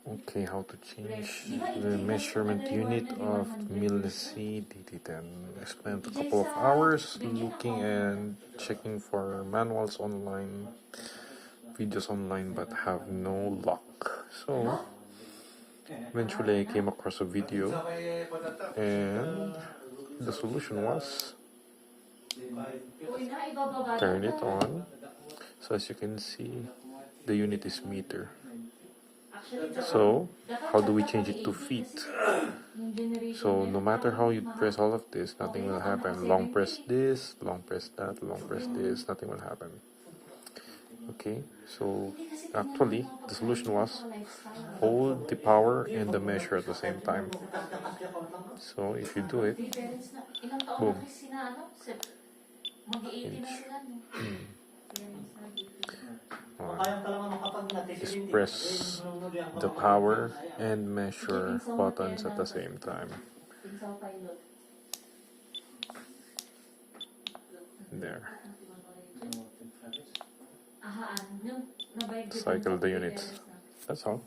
Okay, how to change the measurement unit of Mileseey DT10. I spent a couple of hours looking and checking for manuals online, videos online, but have no luck. So eventually I came across a video, and the solution was turn it on. So as you can see, the unit is meter. So how do we change it to feet? So no matter how you press all of this, nothing will happen. Long press this, long press that, long press this, nothing will happen. Okay, so actually the solution was hold the power and the measure at the same time. So if you do it, boom, just press the power and measure buttons at the same time. There. Cycle the units. That's all.